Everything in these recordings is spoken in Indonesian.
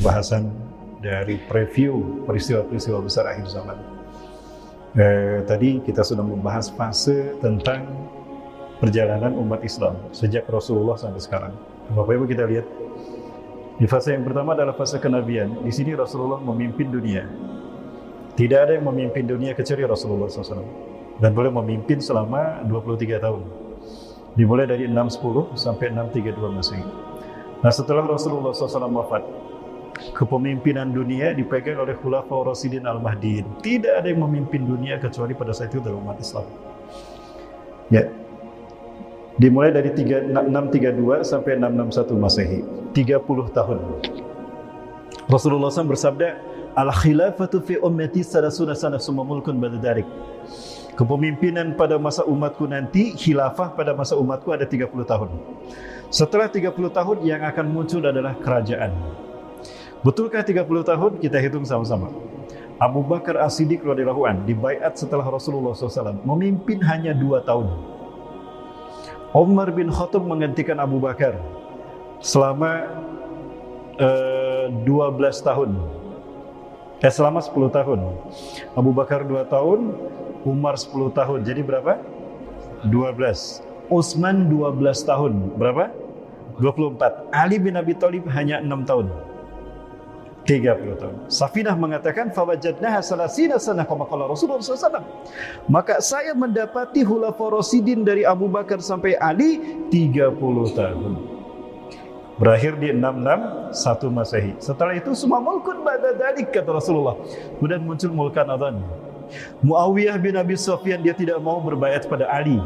Bahasan dari preview peristiwa-peristiwa besar akhir zaman. Tadi kita sudah membahas fase tentang perjalanan umat Islam sejak Rasulullah sampai sekarang. Bapak Ibu, kita lihat di fase yang pertama adalah fase kenabian. Di sini Rasulullah memimpin dunia. Tidak ada yang memimpin dunia kecuali Rasulullah SAW, dan boleh memimpin selama 23 tahun. Dimulai dari 610 sampai 632 Masehi. Nah, setelah Rasulullah SAW wafat, kepemimpinan dunia dipegang oleh Khulafaur Rasyidin Al-Mahdiin. Tidak ada yang memimpin dunia kecuali pada saat itu dari umat Islam. Ya. Dimulai dari 632 sampai 661 Masehi. 30 tahun. Rasulullah SAW bersabda, "Al-khilafatu fi ummati salasuna sanah summa mulkun ba'da dzalik." Kepemimpinan pada masa umatku nanti, khilafah pada masa umatku ada 30 tahun. Setelah 30 tahun yang akan muncul adalah kerajaan. Betulkah 30 tahun? Kita hitung sama-sama. Abu Bakar As-Siddiq radhiyallahu anhu dibaiat setelah Rasulullah SAW, memimpin hanya 2 tahun. Umar bin Khattab menggantikan Abu Bakar selama 12 tahun. Selama 10 tahun. Abu Bakar 2 tahun, Umar 10 tahun. Jadi berapa? 12. Utsman 12 tahun. Berapa? 24. Ali bin Abi Thalib hanya 6 tahun. 30 tahun. Safinah mengatakan, "Fawajadnaha salasina sanah kama qala Rasulullah SAW." Maka saya mendapati Khulafaur Rasyidin dari Abu Bakar sampai Ali 30 tahun. Berakhir di 661 Masehi. Setelah itu semua mulkun ba'da dzalik, kata Rasulullah. Kemudian muncul mulkan adhan. Muawiyah bin Abi Sufyan, dia tidak mau berbaiat pada Ali.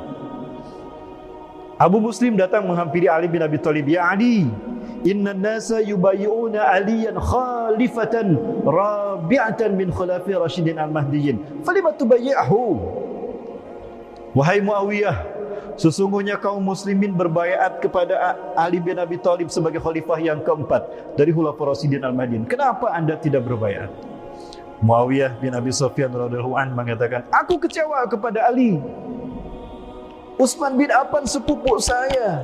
Abu Muslim datang menghampiri Ali bin Abi Thalib, "Ya Ali, inna nasa yubayi'una aliyan khalifatan rabi'atan min khulafi Rasyidin Al-Mahdiyin. Falima tubayi'ahu?" Wahai Muawiyah, sesungguhnya kaum muslimin berbaiat kepada Ali bin Abi Thalib sebagai khalifah yang keempat dari Khulafaur Rasyidin Al-Mahdiyin. Kenapa Anda tidak berbaiat? Muawiyah bin Abi Sufyan radhiyallahu anhu mengatakan, "Aku kecewa kepada Ali. Utsman bin Affan sepupu saya.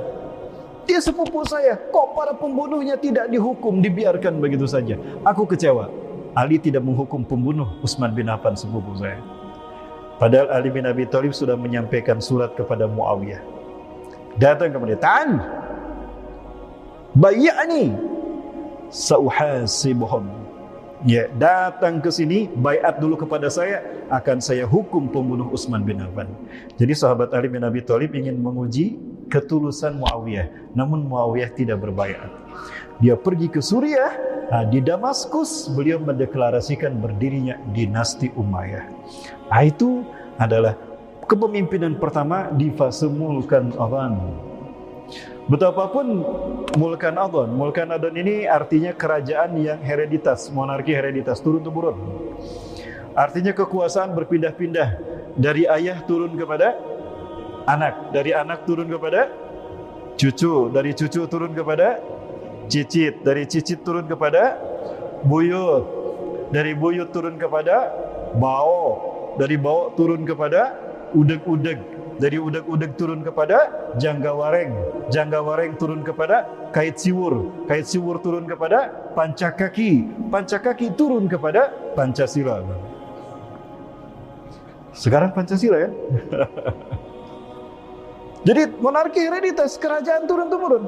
Dia sepupu saya. Kok para pembunuhnya tidak dihukum, dibiarkan begitu saja? Aku kecewa. Ali tidak menghukum pembunuh Utsman bin Affan sepupu saya." Padahal Ali bin Abi Thalib sudah menyampaikan surat kepada Muawiyah. Datang kemudian, "Ta'al, bayya'ni, sauhasibuhum." Ya, datang ke sini, baiat dulu kepada saya, akan saya hukum pembunuh Utsman bin Affan. Jadi sahabat Ali bin Abi Thalib ingin menguji ketulusan Muawiyah, namun Muawiyah tidak berbaiat. Dia pergi ke Suriah, di Damaskus beliau mendeklarasikan berdirinya dinasti Umayyah. Itu adalah kepemimpinan pertama di fase mulkan adhan. Betapapun mulkan adhan ini artinya kerajaan yang hereditas, monarki hereditas, turun-temurun. Artinya kekuasaan berpindah-pindah, dari ayah turun kepada anak, dari anak turun kepada cucu, dari cucu turun kepada cicit, dari cicit turun kepada buyut, dari buyut turun kepada bao, dari bao turun kepada udeg-udeg, dari udeg-udeg turun kepada janggawareng, janggawareng turun kepada kait siwur, kait siwur turun kepada pancakaki, pancakaki turun kepada Pancasila. Sekarang Pancasila ya. Jadi monarki hereditas, kerajaan turun-temurun.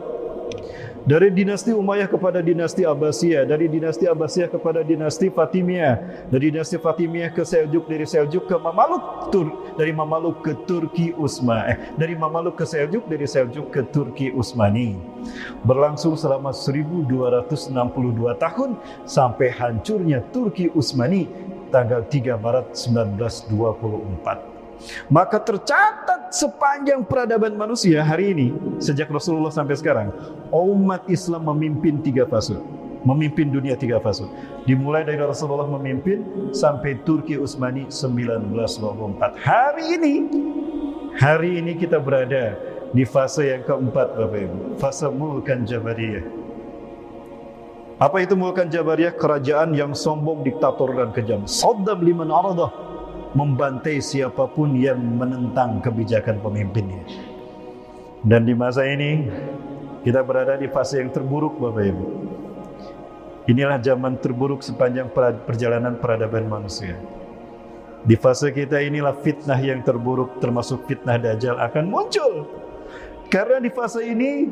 Dari dinasti Umayyah kepada dinasti Abbasiyah, dari dinasti Abbasiyah kepada dinasti Fatimiyah, dari dinasti Fatimiyah ke Seljuk, dari Seljuk ke Mamaluk, dari Mamaluk ke Turki Utsmani, dari Mamaluk ke Seljuk, dari Seljuk ke Turki Utsmani. Berlangsung selama 1262 tahun sampai hancurnya Turki Utsmani tanggal 3 Maret 1924. Maka tercatat sepanjang peradaban manusia hari ini, sejak Rasulullah sampai sekarang, umat Islam memimpin 3 fase, memimpin dunia 3 fase. Dimulai dari Rasulullah memimpin sampai Turki Utsmani 1924. Hari ini kita berada di fase yang keempat, Bapak Ibu, fase mulkan Jabariyah. Apa itu mulkan Jabariyah? Kerajaan yang sombong, diktator dan kejam. Saddam liman aradah, membantai siapapun yang menentang kebijakan pemimpinnya. Dan di masa ini kita berada di fase yang terburuk, Bapak Ibu. Inilah zaman terburuk sepanjang perjalanan peradaban manusia. Di fase kita inilah fitnah yang terburuk, termasuk fitnah Dajjal akan muncul. Karena di fase ini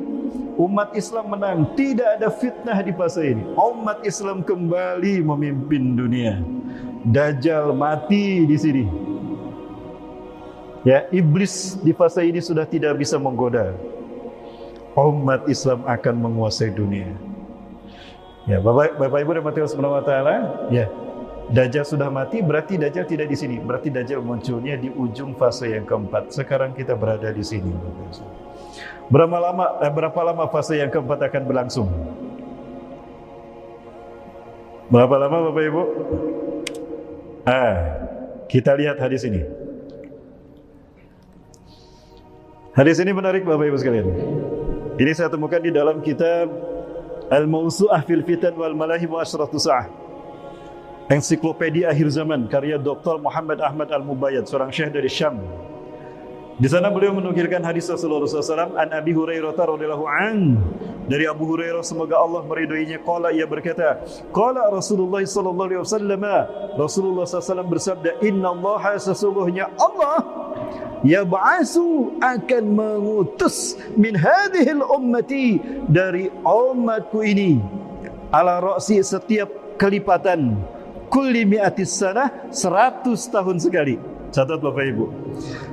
umat Islam menang, tidak ada fitnah di fase ini. Umat Islam kembali memimpin dunia. Dajjal mati di sini. Ya, iblis di fase ini sudah tidak bisa menggoda. Umat Islam akan menguasai dunia. Ya, Bapak Ibu rahmati Allah Subhanahu wa taala, ya. Dajjal sudah mati, berarti Dajjal tidak di sini. Berarti Dajjal munculnya di ujung fase yang keempat. Sekarang kita berada di sini. Berapa lama fase yang keempat akan berlangsung? Berapa lama Bapak Ibu? Kita lihat hadis ini. Hadis ini menarik Bapak Ibu sekalian. Ini saya temukan di dalam kitab Al-Mawsu'ah fil Fitan wal Malahib wa Asyratu Sa'ah. Ensiklopedia akhir zaman karya Dr. Muhammad Ahmad Al-Mubayyad, seorang syekh dari Syam. Di sana beliau menukilkan hadis Rasulullah SAW an Abi Hurairah radhiyallahu an, dari Abu Hurairah semoga Allah meridhoinya, qala, ia berkata, qala Rasulullah sallallahu alaihi wasallam, Rasulullah SAW bersabda, innallaha, sesungguhnya Allah yab'asu, akan mengutus min hadhil ummati, dari umatku ini, ala ra'si, setiap kelipatan, kulli mi'atis sanah, 100 tahun sekali. Catat Bapak Ibu,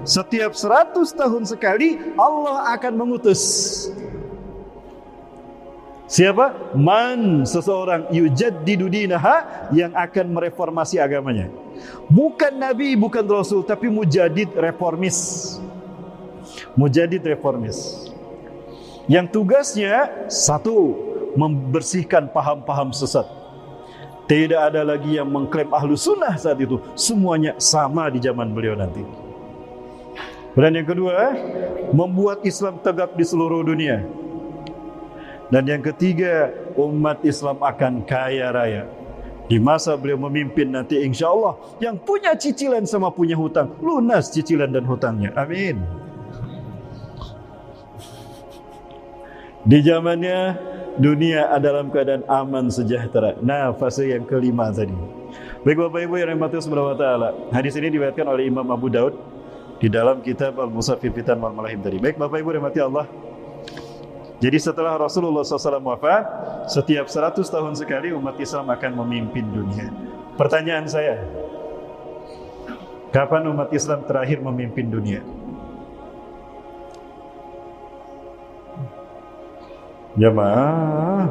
setiap 100 tahun sekali Allah akan mengutus siapa? Man, seseorang, yujaddidu dinaha, yang akan mereformasi agamanya. Bukan Nabi, bukan Rasul, tapi mujadid, reformis. Mujadid reformis, yang tugasnya satu, membersihkan paham-paham sesat. Tidak ada lagi yang mengklaim ahlu sunnah saat itu. Semuanya sama di zaman beliau nanti. Dan yang kedua, membuat Islam tegak di seluruh dunia. Dan yang ketiga, umat Islam akan kaya raya. Di masa beliau memimpin nanti, insya Allah, yang punya cicilan sama punya hutang, lunas cicilan dan hutangnya. Amin. Di zamannya dunia dalam keadaan aman sejahtera. Nah, fase yang kelima tadi. Baik Bapak Ibu yang rahmati Allah Subhanahu wa taala. Hadis ini diriwayatkan oleh Imam Abu Daud di dalam kitab Al-Mus'haf fil Fitan wal Malahib tadi. Baik Bapak Ibu yang rahmati Allah. Jadi setelah Rasulullah SAW wafat, setiap 100 tahun sekali umat Islam akan memimpin dunia. Pertanyaan saya, kapan umat Islam terakhir memimpin dunia? Jamaah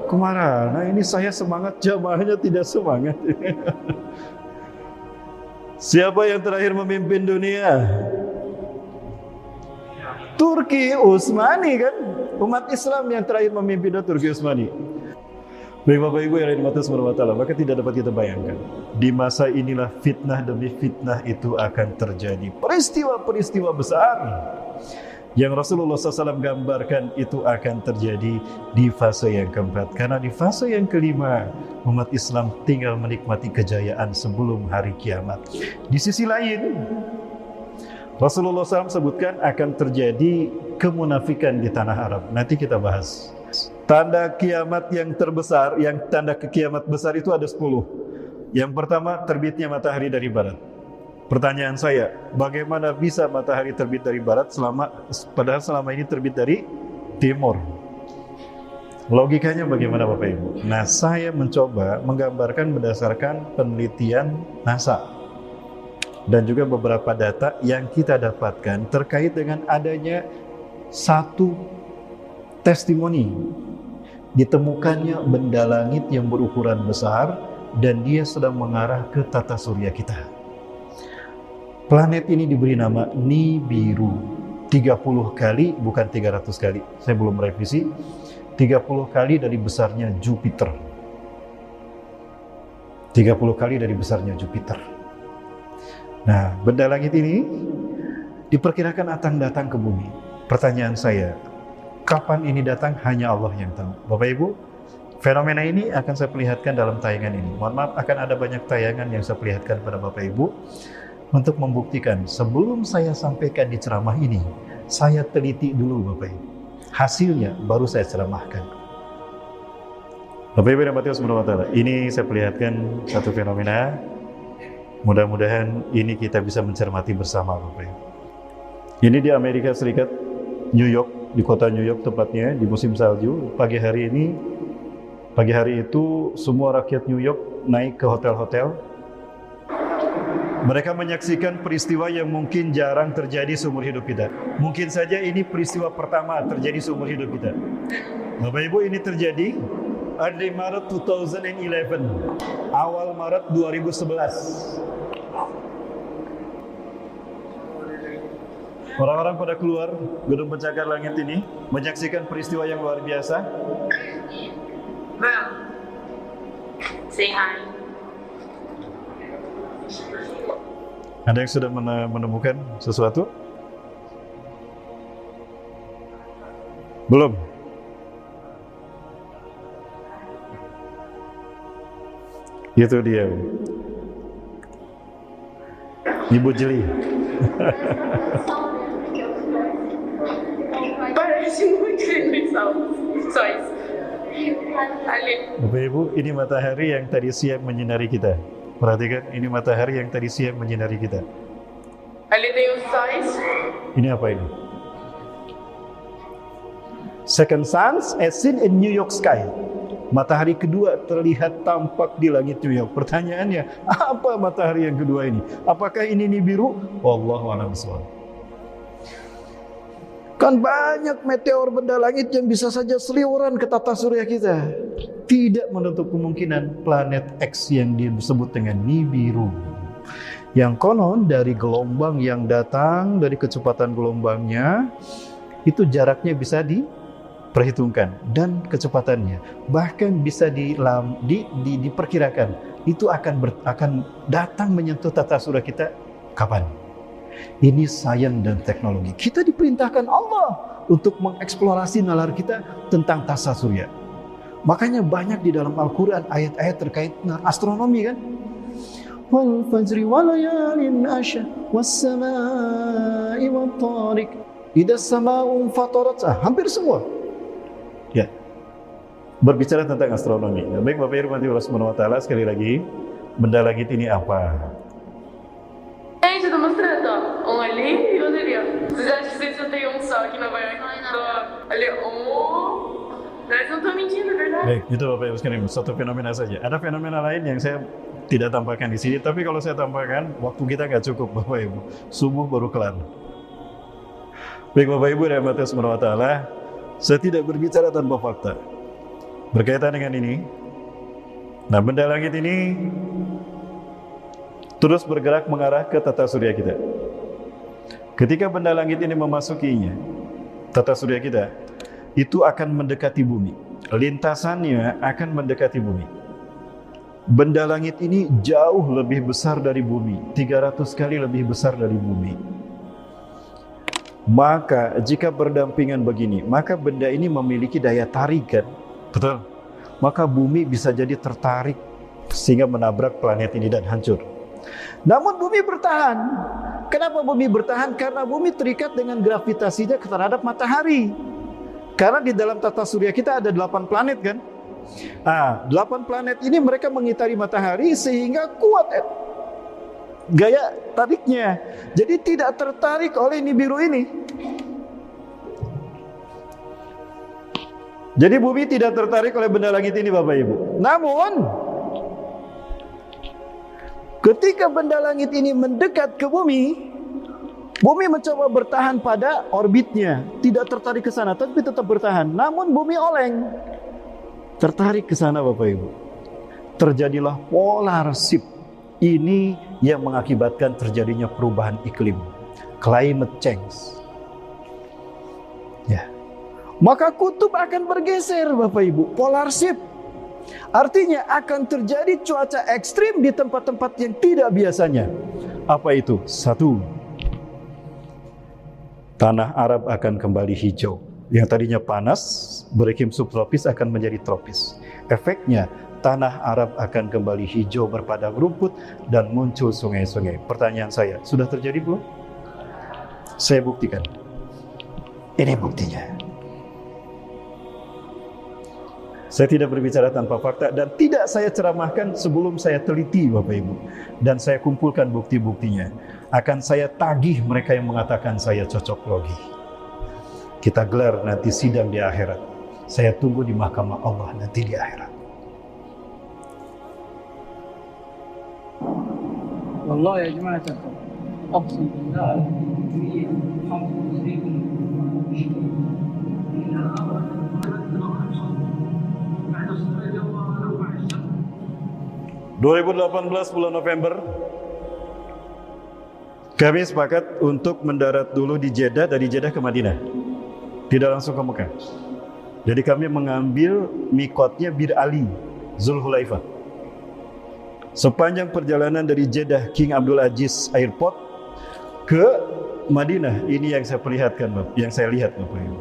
kemana? Ini saya semangat, jamaahnya tidak semangat. Siapa yang terakhir memimpin dunia? Turki Utsmani kan? Umat Islam yang terakhir memimpin Turki Utsmani. Baik Bapak Ibu yang dirahmati Allah Subhanahu wa taala, maka tidak dapat kita bayangkan, di masa inilah fitnah demi fitnah itu akan terjadi. Peristiwa-peristiwa besar yang Rasulullah SAW gambarkan itu akan terjadi di fase yang keempat. Karena di fase yang kelima, umat Islam tinggal menikmati kejayaan sebelum hari kiamat. Di sisi lain, Rasulullah SAW sebutkan akan terjadi kemunafikan di tanah Arab. Nanti kita bahas. Tanda kiamat yang terbesar, yang tanda kiamat besar itu ada 10. Yang pertama, terbitnya matahari dari barat. Pertanyaan saya, bagaimana bisa matahari terbit dari barat padahal selama ini terbit dari timur? Logikanya bagaimana Bapak Ibu? Nah, saya mencoba menggambarkan berdasarkan penelitian NASA dan juga beberapa data yang kita dapatkan terkait dengan adanya satu testimoni, ditemukannya benda langit yang berukuran besar dan dia sedang mengarah ke tata surya kita. Planet ini diberi nama Nibiru. 30 kali, bukan 300 kali. Saya belum revisi. 30 kali dari besarnya Jupiter. 30 kali dari besarnya Jupiter. Nah, benda langit ini diperkirakan akan datang ke bumi. Pertanyaan saya, kapan ini datang? Hanya Allah yang tahu. Bapak Ibu, fenomena ini akan saya perlihatkan dalam tayangan ini. Mohon maaf, akan ada banyak tayangan yang saya perlihatkan pada Bapak Ibu untuk membuktikan sebelum saya sampaikan di ceramah ini, Saya teliti dulu Bapak Ibu. Hasilnya baru saya ceramahkan. Bapak Ibu yang dirahmati Allah, ini saya perlihatkan satu fenomena. Mudah-mudahan ini kita bisa mencermati bersama Bapak Ibu. Ini di Amerika Serikat, New York, di kota New York tepatnya, di musim salju. Pagi hari itu semua rakyat New York naik ke hotel-hotel. Mereka menyaksikan peristiwa yang mungkin jarang terjadi seumur hidup kita. Mungkin saja ini peristiwa pertama terjadi seumur hidup kita. Bapak Ibu, ini terjadi di Maret 2011, awal Maret 2011. Orang-orang pada keluar gedung pencakar langit ini menyaksikan peristiwa yang luar biasa. Say hi. Ada yang sudah menemukan sesuatu? Belum? Itu dia, Ibu Jeli. Parece muito universal. Só isso. Ali. Bapak Ibu, ini matahari yang tadi siang menyinari kita. Perhatikan, ini matahari yang tadi siang menyinari kita. Ali tem os sóis. Ini apa ini? Second suns as seen in New York sky. Matahari kedua terlihat tampak di langit New York. Pertanyaannya, apa matahari yang kedua ini? Apakah ini Nibiru? Wallahu a'lam bishawab. Kan banyak meteor benda langit yang bisa saja seliweran ke tata surya kita. Tidak menutup kemungkinan planet X yang disebut dengan Nibiru. Yang konon dari gelombang yang datang, dari kecepatan gelombangnya, itu jaraknya bisa diperhitungkan dan kecepatannya. Bahkan bisa diperkirakan itu akan datang menyentuh tata surya kita kapan. Ini sains dan teknologi. Kita diperintahkan Allah untuk mengeksplorasi nalar kita tentang tata surya. Makanya banyak di dalam Al-Quran ayat-ayat terkait dengan astronomi kan. Wal fajri wa layalin ashr was samaa'i wat tariq idza samaa'u fatarat. Hampir semua. Ya. Berbicara tentang astronomi. Nah, baik Bapak Ibu Allah Subhanahu wa taala, sekali lagi, benda langit ini apa? Gente, eu tô mostrando, ó. Um ali e outro ali, ó. Vocês acham que vocês só tem um só aqui em Nova York? Ali, Mas não tô mentindo, é verdade? Baik, itu Bapak Ibu sekalian, satu fenomena saja. Ada fenomena lain yang saya tidak tampakkan di sini, tapi kalau saya tampakkan, waktu kita nggak cukup Bapak Ibu. Subuh baru kelar. Baik Bapak Ibu dan Bapak Subhanahu wa taala, saya tidak berbicara tanpa fakta. Berkaitan dengan ini, nah benda langit ini terus bergerak mengarah ke tata surya kita. Ketika benda langit ini memasukinya, tata surya kita, itu akan mendekati bumi. Lintasannya akan mendekati bumi. Benda langit ini jauh lebih besar dari bumi, 300 kali lebih besar dari bumi. Maka jika berdampingan begini, maka benda ini memiliki daya tarik kan? Betul. Maka bumi bisa jadi tertarik sehingga menabrak planet ini dan hancur. Namun bumi bertahan. Kenapa bumi bertahan? Karena bumi terikat dengan gravitasinya terhadap matahari. Karena di dalam tata surya kita ada 8 planet kan? Nah, 8 planet ini mereka mengitari matahari sehingga kuat gaya tariknya. Jadi tidak tertarik oleh Nibiru ini. Jadi bumi tidak tertarik oleh benda langit ini Bapak Ibu. Namun ketika benda langit ini mendekat ke bumi, bumi mencoba bertahan pada orbitnya, tidak tertarik ke sana, tapi tetap bertahan. Namun bumi oleng, tertarik ke sana Bapak Ibu. Terjadilah polar shift. Ini yang mengakibatkan terjadinya perubahan iklim, climate change. Ya, maka kutub akan bergeser Bapak Ibu, polar shift. Artinya akan terjadi cuaca ekstrim di tempat-tempat yang tidak biasanya. Apa itu? 1. Tanah Arab akan kembali hijau. Yang tadinya panas, beriklim subtropis akan menjadi tropis. Efeknya, tanah Arab akan kembali hijau berpadang rumput dan muncul sungai-sungai. Pertanyaan saya, sudah terjadi belum? Saya buktikan. Ini buktinya. Saya tidak berbicara tanpa fakta dan tidak saya ceramahkan sebelum saya teliti Bapak Ibu. Dan saya kumpulkan bukti-buktinya. Akan saya tagih mereka yang mengatakan saya cocok logi. Kita gelar nanti sidang di akhirat. Saya tunggu di mahkamah Allah nanti di akhirat. والله يا جماعة أقسم بالله الحمد لله 2018 bulan November kami sepakat untuk mendarat dulu di Jeddah, dari Jeddah ke Madinah, tidak langsung ke Mekah. Jadi kami mengambil mikotnya Bir Ali, Zulhulaifah. Sepanjang perjalanan dari Jeddah King Abdul Aziz Airport ke Madinah, ini yang saya perlihatkan, yang saya lihat Bapak Ibu.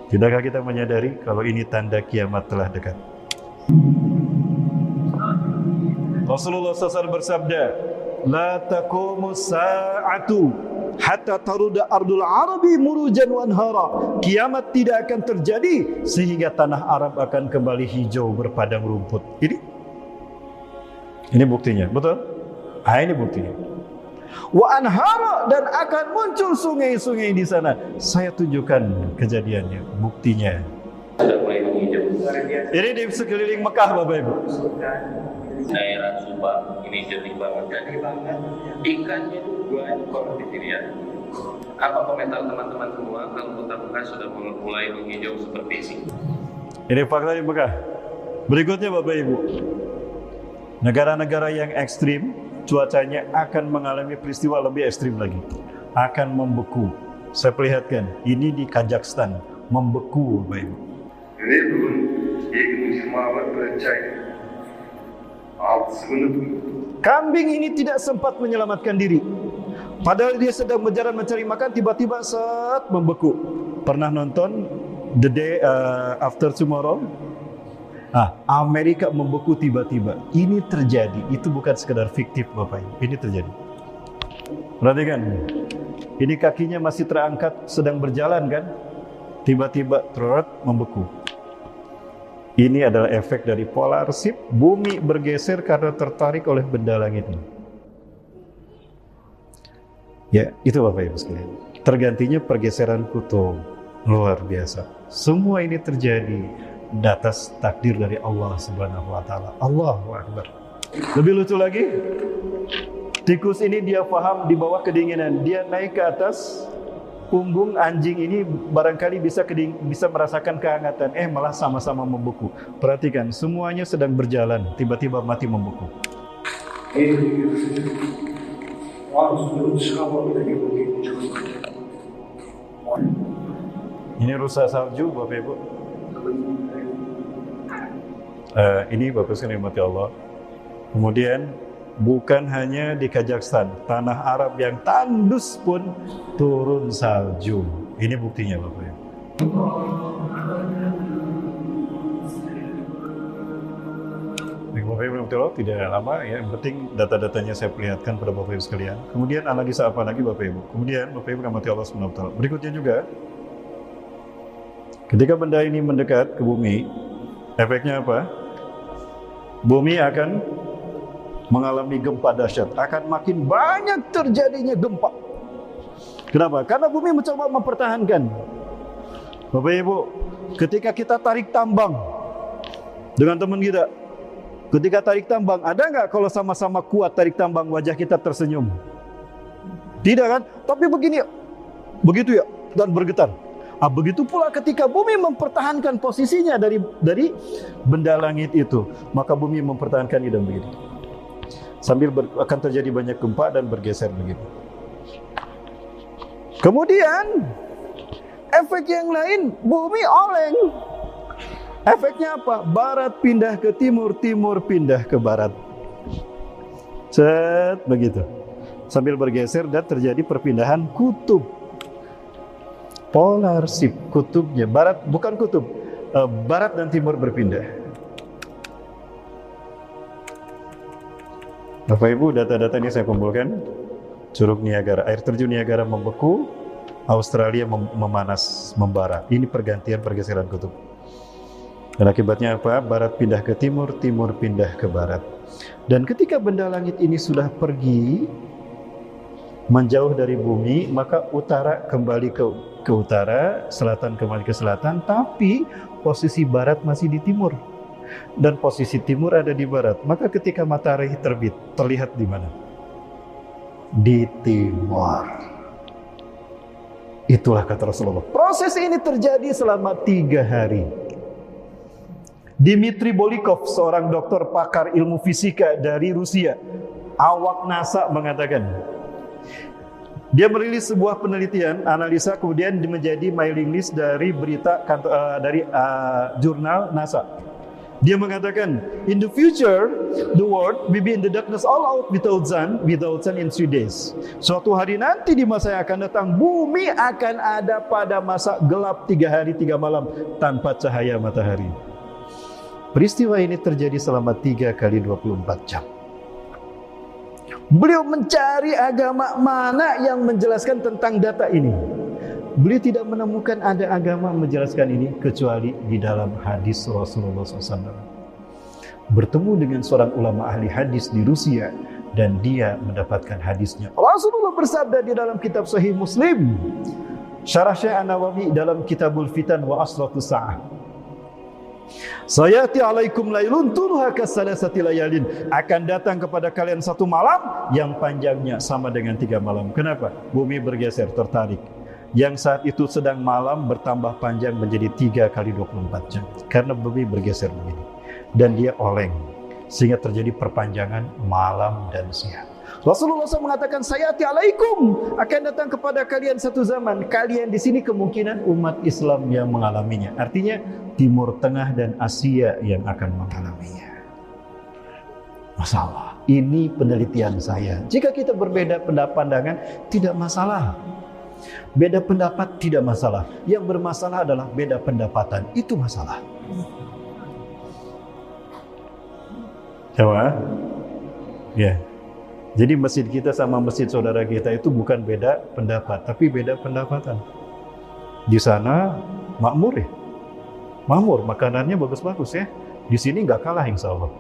Tidakkah kita menyadari kalau ini tanda kiamat telah dekat? Rasulullah SAW bersabda, "La taqumu sa'atu hatta taruda ardul arabi murujan wa anhara." Kiamat tidak akan terjadi sehingga tanah Arab akan kembali hijau berpadang rumput. Ini buktinya, betul? Ini buktinya. Wa anhara, dan akan muncul sungai-sungai di sana. Saya tunjukkan kejadiannya, buktinya. Ini di sekeliling Mekah Bapak Ibu. Daerah Subang ini jernih banget. Ikannya itu banyak banget di sini ya. Apa komentar teman-teman semua kalau Kota Mekah sudah mulai menghijau seperti ini? Ini fakta di Mekah. Berikutnya Bapak Ibu, negara-negara yang ekstrim cuacanya akan mengalami peristiwa lebih ekstrim lagi, akan membeku. Saya perlihatkan, ini di Kazakhstan membeku Bapak Ibu. Ini belum Muhammad percaya. Kambing ini tidak sempat menyelamatkan diri. Padahal dia sedang berjalan mencari makan, tiba-tiba membeku. Pernah nonton The Day After Tomorrow? Amerika membeku tiba-tiba. Ini terjadi. Itu bukan sekedar fiktif Bapak Ibu. Ini terjadi. Perhatikan. Ini kakinya masih terangkat, sedang berjalan kan? Tiba-tiba membeku. Ini adalah efek dari polar shift, bumi bergeser karena tertarik oleh benda langit ini. Ya, itu Bapak Ibu sekalian. Tergantinya pergeseran kutub, luar biasa. Semua ini terjadi di atas takdir dari Allah Subhanahu wa taala. Allahu Akbar. Lebih lucu lagi, tikus ini dia paham di bawah kedinginan, dia naik ke atas. Punggung anjing ini barangkali bisa merasakan kehangatan, malah sama-sama membeku. Perhatikan, semuanya sedang berjalan, tiba-tiba mati membeku. Ini rusa salju Bapak Ibu. Ini Bapak sekalian mati Allah. Kemudian bukan hanya di Kazakhstan, tanah Arab yang tandus pun turun salju. Ini buktinya Bapak Ibu. Bapak Ibu tidak lama ya, yang penting data-datanya saya perlihatkan pada Bapak Ibu sekalian. Kemudian analisa apa lagi Bapak Ibu? Kemudian Bapak Ibu rahmati Allah Subhanahu wa taala. Berikutnya juga, ketika benda ini mendekat ke bumi, efeknya apa? Bumi akan mengalami gempa dahsyat, akan makin banyak terjadinya gempa. Kenapa? Karena bumi mencoba mempertahankan. Bapak Ibu, ketika kita tarik tambang dengan teman kita, ketika tarik tambang, ada nggak kalau sama-sama kuat tarik tambang wajah kita tersenyum? Tidak kan? Tapi begini, begitu ya, dan bergetar. Begitu pula ketika bumi mempertahankan posisinya dari benda langit itu, maka bumi mempertahankan ini dan begitu. Sambil akan terjadi banyak gempa dan bergeser begitu. Kemudian efek yang lain, bumi oleng. Efeknya apa? Barat pindah ke timur, timur pindah ke barat. Begitu. Sambil bergeser dan terjadi perpindahan kutub. Polar shift, kutubnya barat, bukan kutub. Barat dan timur berpindah. Bapak Ibu, data-data ini saya kumpulkan. Curug Niagara, air terjun Niagara membeku, Australia memanas, membara. Ini pergeseran kutub. Dan akibatnya apa? Barat pindah ke timur, timur pindah ke barat. Dan ketika benda langit ini sudah pergi menjauh dari bumi, maka utara kembali ke utara, selatan kembali ke selatan, tapi posisi barat masih di timur. Dan posisi timur ada di barat. Maka ketika matahari terbit, terlihat di mana? Di timur. Itulah kata Rasulullah. Proses ini terjadi selama 3 hari. Dmitry Bolikov, seorang dokter pakar ilmu fisika dari Rusia, awak NASA, mengatakan, dia merilis sebuah penelitian, analisa, kemudian menjadi mailing list dari berita jurnal NASA. Dia mengatakan, in the future, the world will be in the darkness all out without sun in 3 days. Suatu hari nanti di masa yang akan datang, bumi akan ada pada masa gelap 3 hari 3 malam tanpa cahaya matahari. Peristiwa ini terjadi selama 3 kali 24 jam. Beliau mencari agama mana yang menjelaskan tentang data ini. Beliau tidak menemukan ada agama menjelaskan ini kecuali di dalam hadis Rasulullah SAW. Bertemu dengan seorang ulama ahli hadis di Rusia dan dia mendapatkan hadisnya. Rasulullah bersabda di dalam kitab Sahih Muslim, Syarah Syekh An-Nawawi dalam Kitabul Fitan wa Asratus Sa'ah. Sayati alaikum lailun tuluha kasalasati layalin. Akan datang kepada kalian satu malam yang panjangnya sama dengan 3 malam. Kenapa? Bumi bergeser, tertarik. Yang saat itu sedang malam bertambah panjang menjadi 3 kali 24 jam. Karena bumi bergeser begini. Dan dia oleng. Sehingga terjadi perpanjangan malam dan siang. Rasulullah SAW mengatakan, sayati alaikum, akan datang kepada kalian satu zaman. Kalian di sini kemungkinan umat Islam yang mengalaminya. Artinya Timur Tengah dan Asia yang akan mengalaminya. Masalah. Ini penelitian saya. Jika kita berbeda pandangan, tidak masalah. Beda pendapat tidak masalah. Yang bermasalah adalah beda pendapatan. Itu masalah. Coba. Ya. Jadi masjid kita sama masjid saudara kita itu bukan beda pendapat, tapi beda pendapatan. Di sana makmur ya. Makmur, makanannya bagus-bagus ya. Di sini nggak kalah insya Allah.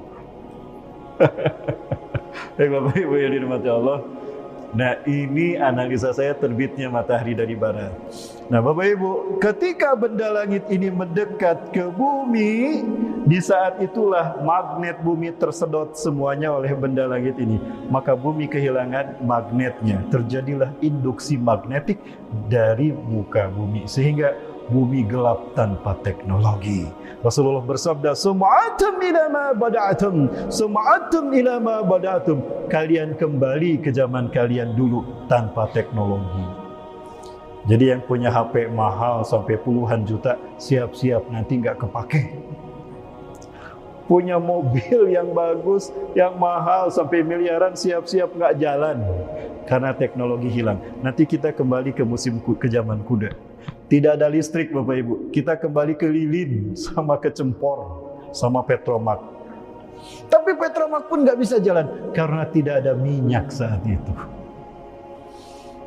Bapak Ibu yang dirahmati Allah. Nah, ini analisa saya terbitnya matahari dari barat. Nah, Bapak Ibu, ketika benda langit ini mendekat ke bumi, di saat itulah magnet bumi tersedot semuanya oleh benda langit ini. Maka bumi kehilangan magnetnya. Terjadilah induksi magnetik dari muka bumi. Sehingga bumi gelap tanpa teknologi. Rasulullah bersabda, "Sum'atum ila ma bada'tum, sum'atum ila ma bada'tum." Kalian kembali ke zaman kalian dulu tanpa teknologi. Jadi yang punya HP mahal sampai puluhan juta, siap-siap nanti nggak kepake. Punya mobil yang bagus, yang mahal sampai miliaran, siap-siap nggak jalan karena teknologi hilang. Nanti kita kembali ke zaman kuda. Tidak ada listrik Bapak Ibu. Kita kembali ke lilin sama ke cempor sama petromak. Tapi petromak pun nggak bisa jalan karena tidak ada minyak saat itu.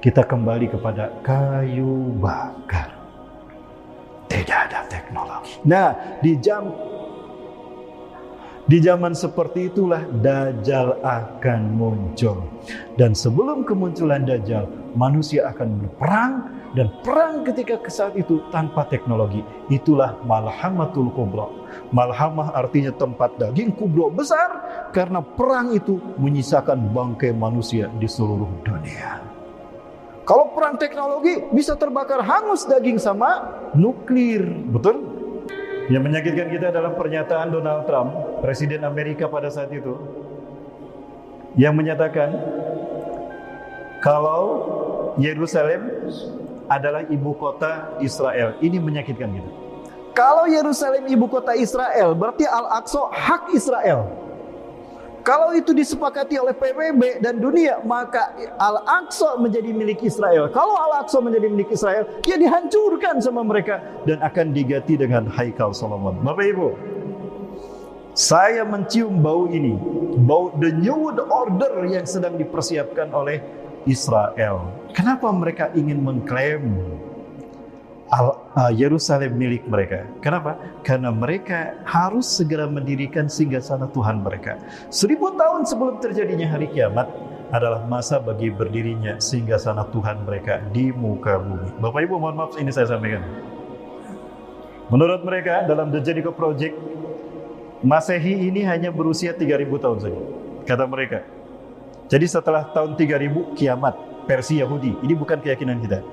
Kita kembali kepada kayu bakar. Tidak ada teknologi. Nah, di zaman seperti itulah Dajjal akan muncul. Dan sebelum kemunculan Dajjal, manusia akan berperang. Dan perang ketika saat itu tanpa teknologi. Itulah Malhamatul Kubra. Malhamah artinya tempat daging, kubra besar. Karena perang itu menyisakan bangkai manusia di seluruh dunia. Kalau perang teknologi bisa terbakar hangus daging sama nuklir. Betul? Yang menyakitkan kita dalam pernyataan Donald Trump, Presiden Amerika pada saat itu, yang menyatakan kalau Yerusalem adalah ibu kota Israel. Ini menyakitkan kita. Kalau Yerusalem ibu kota Israel, berarti Al-Aqsa hak Israel. Kalau itu disepakati oleh PBB dan dunia, maka Al-Aqsa menjadi milik Israel. Kalau Al-Aqsa menjadi milik Israel, ya dihancurkan sama mereka dan akan diganti dengan Haikal Solomon. Bapak Ibu, saya mencium bau ini, bau the new world order yang sedang dipersiapkan oleh Israel. Kenapa mereka ingin mengklaim Yerusalem milik mereka? Kenapa? Karena mereka harus segera mendirikan singgasana Tuhan mereka. 1000 tahun sebelum terjadinya hari kiamat adalah masa bagi berdirinya singgasana Tuhan mereka di muka bumi. Bapak Ibu, mohon maaf ini saya sampaikan. Menurut mereka dalam The Jericho Project, Masehi ini hanya berusia 3000 tahun saja, kata mereka. Jadi setelah tahun 3000 kiamat versi Yahudi. Ini bukan keyakinan kita.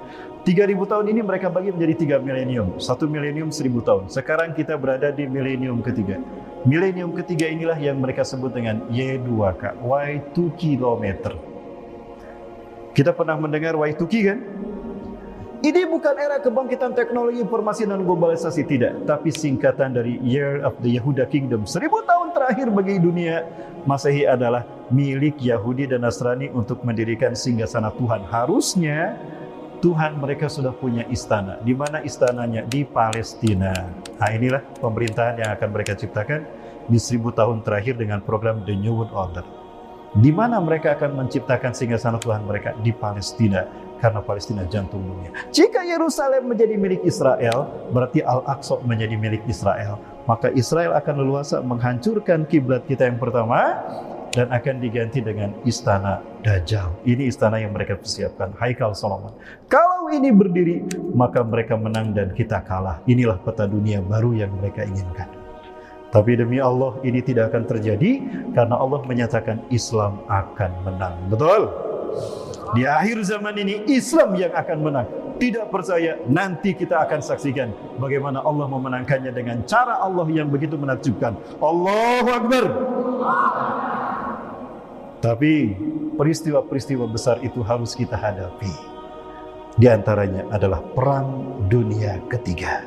3000 tahun ini mereka bagi menjadi 3 milenium. 1 milenium 1000 tahun. Sekarang kita berada di milenium ketiga. Milenium ketiga inilah yang mereka sebut dengan Y2K, Y2 kilometer. Kita pernah mendengar Y2K kan? Ini bukan era kebangkitan teknologi informasi dan globalisasi, tidak, tapi singkatan dari Year of the Yehuda Kingdom. 1000 tahun terakhir bagi dunia Masehi adalah milik Yahudi dan Nasrani untuk mendirikan singgasana Tuhan. Harusnya Tuhan mereka sudah punya istana. Di mana istananya? Di Palestina. Nah, inilah pemerintahan yang akan mereka ciptakan di 1000 tahun terakhir dengan program The New World Order. Di mana mereka akan menciptakan singgasana Tuhan mereka? Di Palestina. Karena Palestina jantung dunia. Jika Yerusalem menjadi milik Israel, berarti Al-Aqsa menjadi milik Israel. Maka Israel akan leluasa menghancurkan kiblat kita yang pertama dan akan diganti dengan istana Dajjal. Ini istana yang mereka persiapkan, Haikal Solomon. Kalau ini berdiri, maka mereka menang dan kita kalah. Inilah peta dunia baru yang mereka inginkan. Tapi demi Allah ini tidak akan terjadi karena Allah menyatakan Islam akan menang. Betul? Di akhir zaman ini Islam yang akan menang. Tidak percaya, nanti kita akan saksikan bagaimana Allah memenangkannya dengan cara Allah yang begitu menakjubkan. Allahu Akbar. Tapi peristiwa-peristiwa besar itu harus kita hadapi. Di antaranya adalah Perang Dunia Ketiga.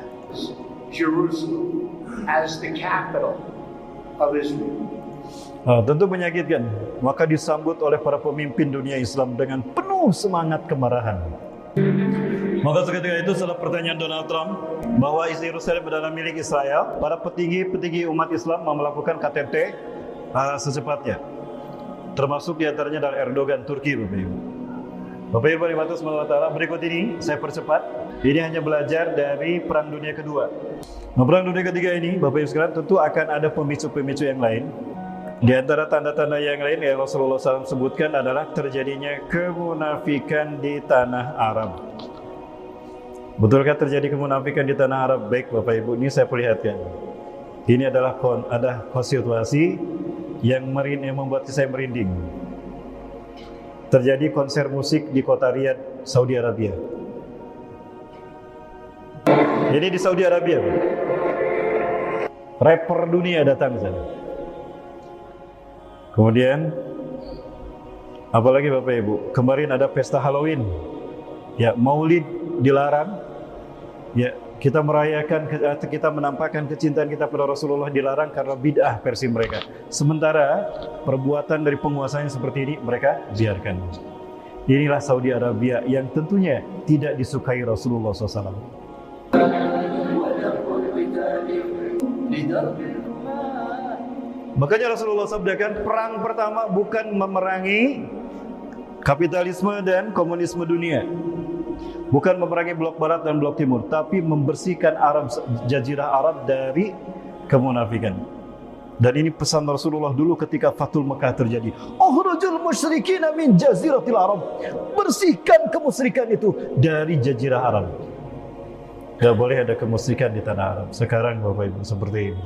Jerusalem as the capital of Israel. Tentu menyakitkan. Maka disambut oleh para pemimpin dunia Islam dengan penuh semangat kemarahan. Maka ketika itu setelah pertanyaan Donald Trump bahwa Yerusalem adalah milik Israel, para petinggi umat Islam melakukan KTT secepatnya. Termasuk diantaranya dari Erdogan Turki, Bapak Ibu. Bapak Ibu SWT, berikut ini saya percepat. Ini hanya belajar dari Perang Dunia Kedua. Nah, Perang Dunia Ketiga ini, Bapak Ibu sekalian, tentu akan ada pemicu-pemicu yang lain. Di antara tanda-tanda yang lain yang Rasulullah SAW sebutkan adalah terjadinya kemunafikan di tanah Arab. Betulkah terjadi kemunafikan di tanah Arab? Baik Bapak Ibu, ini saya perlihatkan. Ini adalah ada situasi yang membuat saya merinding. Terjadi konser musik di kota Riyadh, Saudi Arabia. Ini di Saudi Arabia. Rapper dunia datang ke sana. Kemudian apalagi Bapak Ibu, kemarin ada pesta Halloween. Ya, Maulid dilarang. Ya, kita merayakan, kita menampakkan kecintaan kita pada Rasulullah dilarang karena bid'ah versi mereka. Sementara perbuatan dari penguasanya seperti ini mereka biarkan. Inilah Saudi Arabia yang tentunya tidak disukai Rasulullah SAW. Makanya Rasulullah sabdakan perang pertama bukan memerangi kapitalisme dan komunisme dunia, bukan memerangi blok barat dan blok timur, tapi membersihkan Jazirah Arab dari kemunafikan. Dan ini pesan Rasulullah dulu ketika Fathul Mekah terjadi. Ukhrujul musyrikin min jaziratil Arab. Bersihkan kemusyrikan itu dari Jazirah Arab. Gak boleh ada kemusyrikan di tanah Arab. Sekarang Bapak Ibu seperti ini.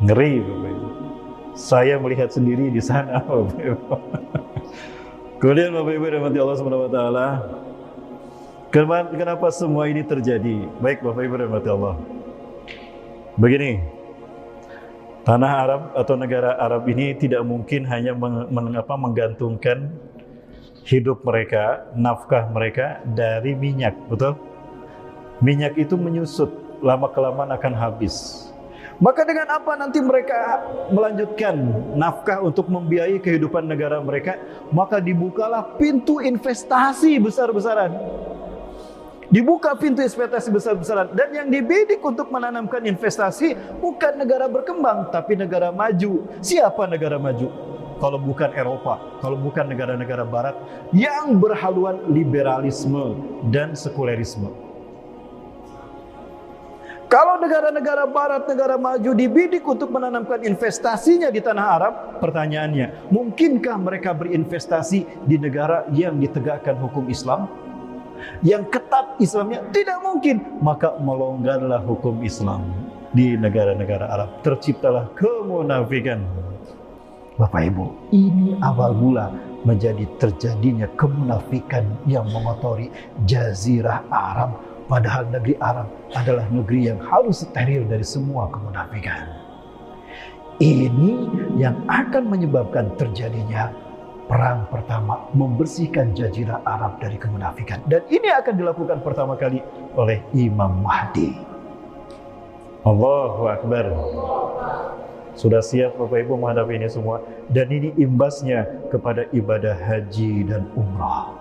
Ngeri Bapak Ibu. Saya melihat sendiri di sana Bapak Ibu. Kemudian Bapak Ibu rahmati Allah Subhanahu wa taala. Kenapa semua ini terjadi? Baik Bapak Ibu rahmati Allah. Begini. Tanah Arab atau negara Arab ini tidak mungkin hanya menggantungkan hidup mereka, nafkah mereka dari minyak, betul? Minyak itu menyusut, lama-kelamaan akan habis. Maka dengan apa nanti mereka melanjutkan nafkah untuk membiayai kehidupan negara mereka? Maka dibukalah pintu investasi besar-besaran. Dibuka pintu investasi besar-besaran. Dan yang dibidik untuk menanamkan investasi bukan negara berkembang, tapi negara maju. Siapa negara maju? kalau bukan Eropa, kalau bukan negara-negara barat yang berhaluan liberalisme dan sekulerisme. Kalau negara-negara barat, negara maju dibidik untuk menanamkan investasinya di tanah Arab, pertanyaannya, mungkinkah mereka berinvestasi di negara yang ditegakkan hukum Islam? Yang ketat Islamnya? Tidak mungkin. Maka melonggarlah hukum Islam di negara-negara Arab. Terciptalah kemunafikan. Bapak Ibu, ini awal mula menjadi terjadinya kemunafikan yang mengotori Jazirah Arab. Padahal negeri Arab adalah negeri yang harus steril dari semua kemunafikan. Ini yang akan menyebabkan terjadinya perang pertama, membersihkan Jazirah Arab dari kemunafikan. Dan ini akan dilakukan pertama kali oleh Imam Mahdi. Allahu Akbar. Sudah siap Bapak Ibu menghadapi ini semua. Dan ini imbasnya kepada ibadah haji dan umrah.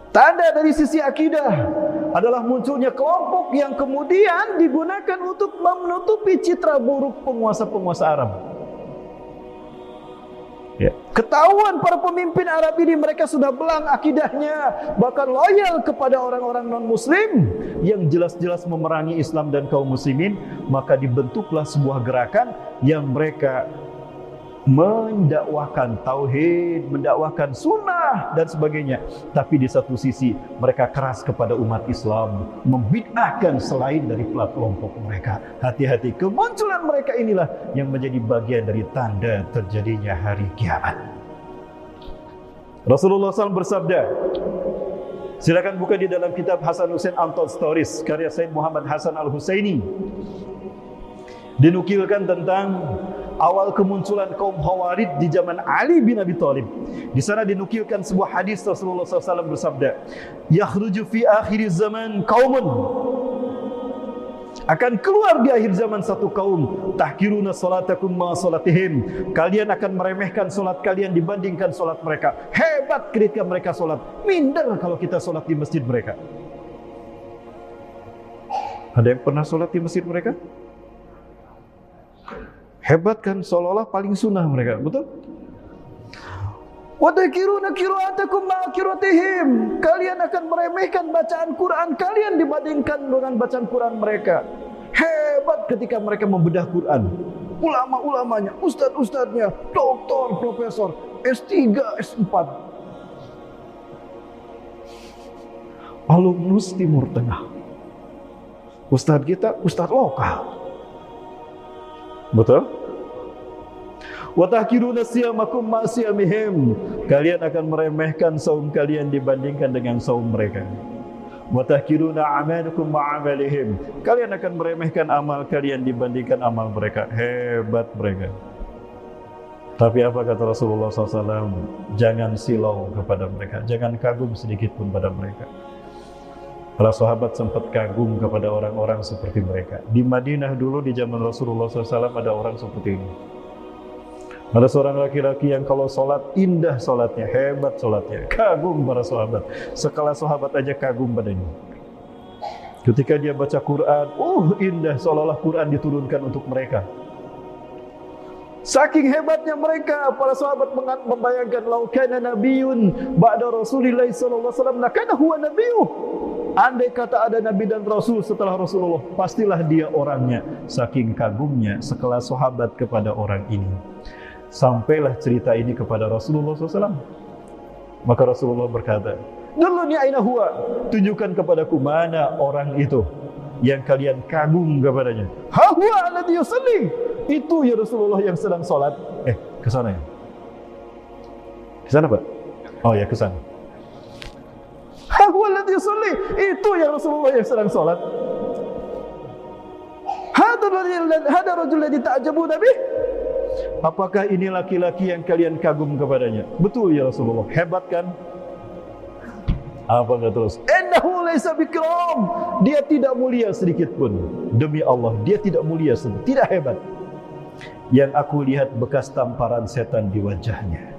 Tanda dari sisi akidah adalah munculnya kelompok yang kemudian digunakan untuk menutupi citra buruk penguasa-penguasa Arab. Ya. Ketahuan para pemimpin Arab ini mereka sudah belang akidahnya, bahkan loyal kepada orang-orang non-muslim yang jelas-jelas memerangi Islam dan kaum muslimin, maka dibentuklah sebuah gerakan yang mereka mendakwakan tauhid, mendakwakan sunnah dan sebagainya. Tapi di satu sisi mereka keras kepada umat Islam, membid'ahkan selain dari kelompok mereka. Hati-hati, kemunculan mereka inilah yang menjadi bagian dari tanda terjadinya hari kiamat. Rasulullah SAW bersabda, silakan buka di dalam kitab Hasan Hussein Untold Stories karya Said Muhammad Hasan Al-Husaini. Dinukilkan tentang awal kemunculan kaum Khawarij di zaman Ali bin Abi Thalib. Di sana dinukilkan sebuah hadis Rasulullah SAW bersabda, "Yakhruju fi akhir zaman qaumun." Akan keluar di akhir zaman satu kaum, tahkiruna salatakum ma salatihim. Kalian akan meremehkan salat kalian dibandingkan salat mereka. Hebat ketika mereka salat, minder kalau kita salat di masjid mereka. Ada yang pernah salat di masjid mereka? Hebat kan, seolah-olah paling sunnah mereka, betul? Wadakiruna qira'atakum ma qira'atihim. Kalian akan meremehkan bacaan Quran kalian dibandingkan dengan bacaan Quran mereka. Hebat ketika mereka membedah Quran. Ulama-ulamanya, ustadz-ustadznya, doktor, profesor, S3, S4. Alumnus Timur Tengah. Ustadz kita, ustadz lokal. Betul? Wa tahkiruna siyamakum ma siyamihim. Kalian akan meremehkan saum kalian dibandingkan dengan saum mereka. Wa tahkiruna amalukum ma amalihim. Kalian akan meremehkan amal kalian dibandingkan amal mereka. Hebat mereka. Tapi apa kata Rasulullah SAW? Jangan silau kepada mereka, jangan kagum sedikit pun pada mereka. Para sahabat sempat kagum kepada orang-orang seperti mereka. Di Madinah dulu di zaman Rasulullah SAW ada orang seperti ini. Ada seorang laki-laki yang kalau sholat indah sholatnya, hebat sholatnya, kagum para sahabat. Sekelas sahabat aja kagum padanya. Ketika dia baca Quran, indah, seolah-olah Quran diturunkan untuk mereka. Saking hebatnya mereka, para sahabat membayangkan lau kana nabiyyun ba'da Rasulillah sallallahu alaihi wasallam lakana huwa nabiyyuh. Andai kata ada nabi dan rasul setelah Rasulullah, pastilah dia orangnya. Saking kagumnya sekelas sahabat kepada orang ini. Sampailah cerita ini kepada Rasulullah SAW. Maka Rasulullah berkata, "Dulluni aina huwa." Tunjukkan kepadaku mana orang itu yang kalian kagum kepadanya. "Ha huwa alladhi yusalli." Itu ya Rasulullah yang sedang sholat. Ke sana ya? Ke sana Pak? Oh ya, ke sana. "Ha huwa alladhi yusalli." Itu ya Rasulullah yang sedang sholat. "Hada rajul ladzi ta'jabuna bih." Apakah ini laki-laki yang kalian kagum kepadanya? Betul ya Rasulullah. Hebat kan? Apa enggak terus? "Innahu laisa bikram." Dia tidak mulia sedikit pun. Demi Allah, dia tidak mulia sedikit, tidak hebat. Yang aku lihat bekas tamparan setan di wajahnya.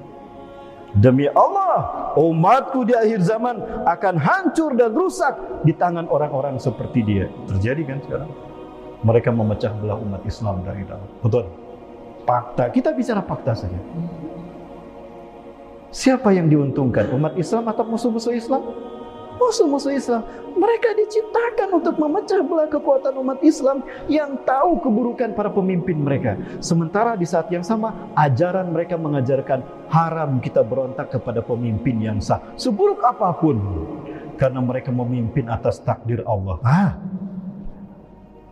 Demi Allah, umatku di akhir zaman akan hancur dan rusak di tangan orang-orang seperti dia. Terjadi kan sekarang? Mereka memecah belah umat Islam dari dalam. Betul? fakta. Kita bicara fakta saja. Siapa yang diuntungkan? Umat Islam atau musuh-musuh Islam? Musuh-musuh Islam. Mereka diciptakan untuk memecah belah kekuatan umat Islam yang tahu keburukan para pemimpin mereka. Sementara di saat yang sama, ajaran mereka mengajarkan haram kita berontak kepada pemimpin yang sah, seburuk apapun, karena mereka memimpin atas takdir Allah.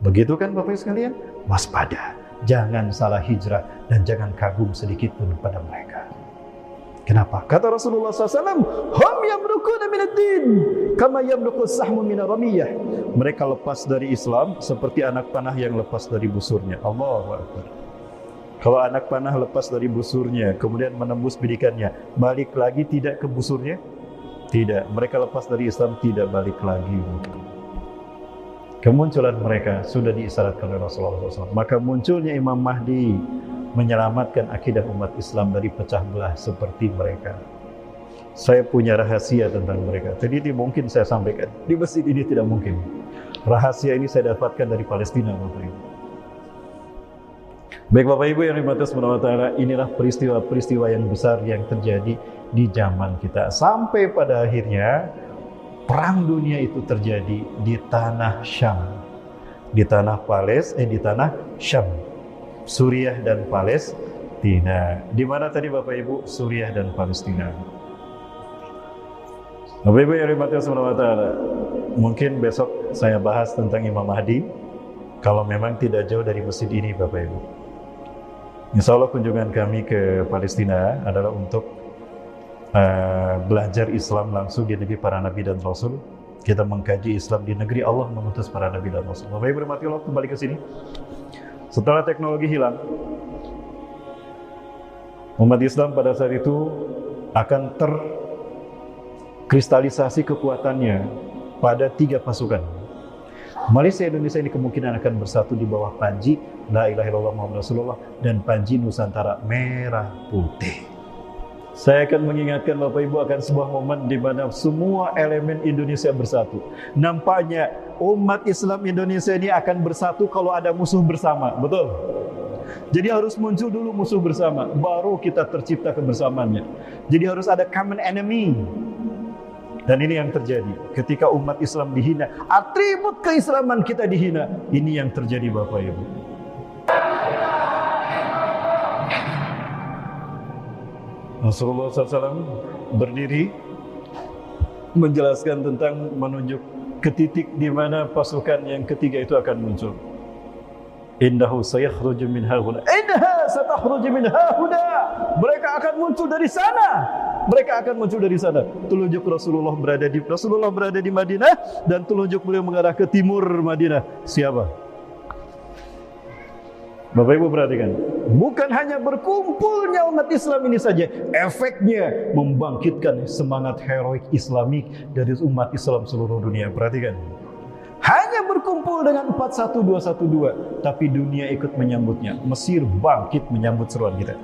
Begitu kan Bapak sekalian? Waspada, jangan salah hijrah dan jangan kagum sedikit pun pada mereka. Kenapa? Kata Rasulullah SAW, hum yamrukuna minad-din kama yamruku sahmu minar ramiyah. Mereka lepas dari Islam seperti anak panah yang lepas dari busurnya. Allahu Akbar. Kalau anak panah lepas dari busurnya, kemudian menembus bidikannya, balik lagi tidak ke busurnya? Tidak. Mereka lepas dari Islam, tidak balik lagi. Kemunculan mereka sudah diisyaratkan oleh Rasulullah SAW. Maka munculnya Imam Mahdi menyelamatkan akidah umat Islam dari pecah belah seperti mereka. Saya punya rahasia tentang mereka. Jadi ini mungkin saya sampaikan. Di masjid ini tidak mungkin. Rahasia ini saya dapatkan dari Palestina, Bapak Ibu. Baik Bapak Ibu yang dirahmati Allah Subhanahu wa taala, inilah peristiwa-peristiwa yang besar yang terjadi di zaman kita. Sampai pada akhirnya perang dunia itu terjadi di tanah Syam. Di tanah di tanah Syam. Suriah dan Palestina. Di mana tadi Bapak Ibu? Suriah dan Palestina. Bapak Ibu yang dirahmati Allah Subhanahu wa taala, mungkin besok saya bahas tentang Imam Mahdi kalau memang tidak jauh dari masjid ini Bapak Ibu. Insya Allah kunjungan kami ke Palestina adalah untuk belajar Islam langsung di negeri para nabi dan rasul. Kita mengkaji Islam di negeri Allah mengutus para nabi dan rasul. Bapak Ibu dirahmati Allah, kembali ke sini. Setelah teknologi hilang, umat Islam pada saat itu akan terkristalisasi kekuatannya pada 3 pasukan. Malaysia Indonesia ini kemungkinan akan bersatu di bawah panji La ilaha illallah Muhammad Rasulullah dan panji Nusantara merah putih. Saya akan mengingatkan Bapak Ibu akan sebuah momen di mana semua elemen Indonesia bersatu. Nampaknya umat Islam Indonesia ini akan bersatu kalau ada musuh bersama, betul? Jadi harus muncul dulu musuh bersama, baru kita tercipta kebersamaannya. Jadi harus ada common enemy. Dan ini yang terjadi ketika umat Islam dihina, atribut keislaman kita dihina. Ini yang terjadi Bapak Ibu. Rasulullah SAW berdiri menjelaskan tentang menunjuk ke titik di mana pasukan yang ketiga itu akan muncul. Innahu sayakhruju min hauna. Innaha satakhruju min hauna. Mereka akan muncul dari sana. Mereka akan muncul dari sana. Telunjuk Rasulullah berada di Madinah dan telunjuk beliau mengarah ke timur Madinah. Siapa? Bapak Ibu perhatikan, bukan hanya berkumpulnya umat Islam ini saja, efeknya membangkitkan semangat heroik Islamik dari umat Islam seluruh dunia. Perhatikan, hanya berkumpul dengan 41212, tapi dunia ikut menyambutnya. Mesir bangkit menyambut seruan kita.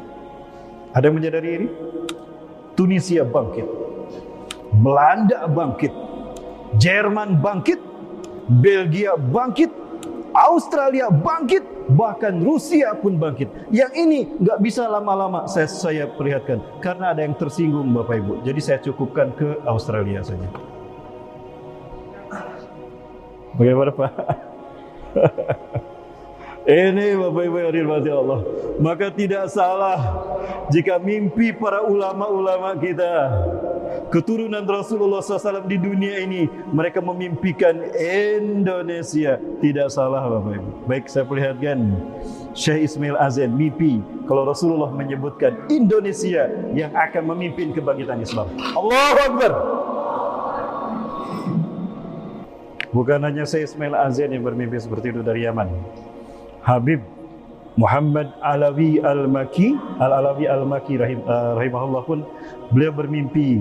Ada yang menyadari ini? Tunisia bangkit, Belanda bangkit, Jerman bangkit, Belgia bangkit, Australia bangkit, bahkan Rusia pun bangkit. Yang ini nggak bisa lama-lama saya perlihatkan karena ada yang tersinggung Bapak Ibu. Jadi saya cukupkan ke Australia saja. Bagaimana Pak? Ini Bapak Ibu yang dirahmati Allah. Maka tidak salah jika mimpi para ulama-ulama kita, keturunan Rasulullah SAW di dunia ini, mereka memimpikan Indonesia. Tidak salah Bapak Ibu. Baik, saya perlihatkan Syekh Ismail Azen mimpi kalau Rasulullah menyebutkan Indonesia yang akan memimpin kebangkitan Islam. Allahu Akbar. Bukan hanya Syekh Ismail Azen yang bermimpi seperti itu dari Yaman. Habib Muhammad Alawi Al-Maki rahimahullah pun beliau bermimpi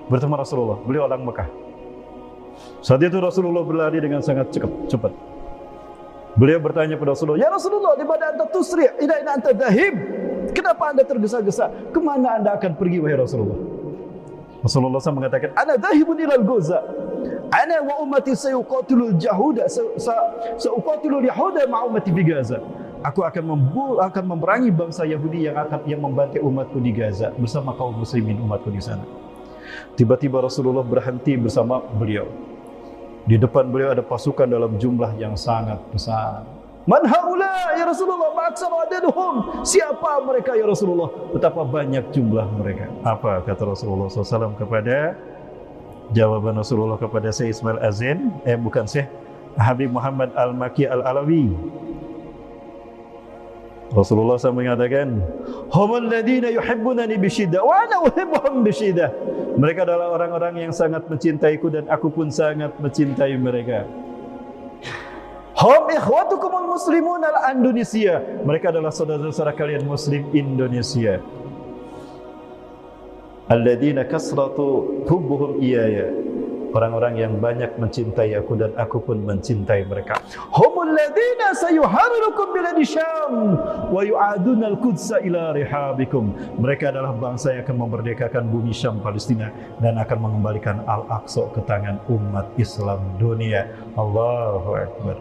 bertemu Rasulullah. Beliau orang Mekah. Saat itu Rasulullah berlari dengan sangat cepat. Beliau bertanya kepada Rasulullah, "Ya Rasulullah, di mana anta tusri' ila anta dhahib? Kenapa anda tergesa-gesa? Kemana anda akan pergi wahai Rasulullah?" Rasulullah SAW mengatakan, "Ana dhahibun ilal Goza." Ana wa ummati sayuqatilul jahuda sauqatilul yahuda ma ummati fi Gaza. Aku akan memerangi bangsa Yahudi yang membantai umatku di Gaza bersama kaum muslimin umatku di sana. Tiba-tiba Rasulullah berhenti bersama beliau. Di depan beliau ada pasukan dalam jumlah yang sangat besar. Man haula ya Rasulullah, ma'aksar adaduhum. Siapa mereka ya Rasulullah? Betapa banyak jumlah mereka. Apa kata Rasulullah SAW kepada jawaban Rasulullah kepada Syekh Ismail Azin, bukan Syekh Habib Muhammad Al-Maki Al-Alawi. Rasulullah SAW mengatakan, humul ladina yuhibbunani bisyiddah wa ana uhibbuhum bisyiddah. Mereka adalah orang-orang yang sangat mencintaiku dan aku pun sangat mencintai mereka. Hum ikhwatukumul muslimun al-Indonesia. Mereka adalah saudara-saudara kalian muslim Indonesia. Alladzina kasratu hubbuhum iyaya. Orang-orang yang banyak mencintai aku dan aku pun mencintai mereka. Humul ladzina sayuharirukum biladi Syam wa yu'aduna al-Qudsa ila rihabikum. Mereka adalah bangsa yang akan memerdekakan bumi Syam Palestina dan akan mengembalikan Al-Aqsa ke tangan umat Islam dunia. Allahu Akbar.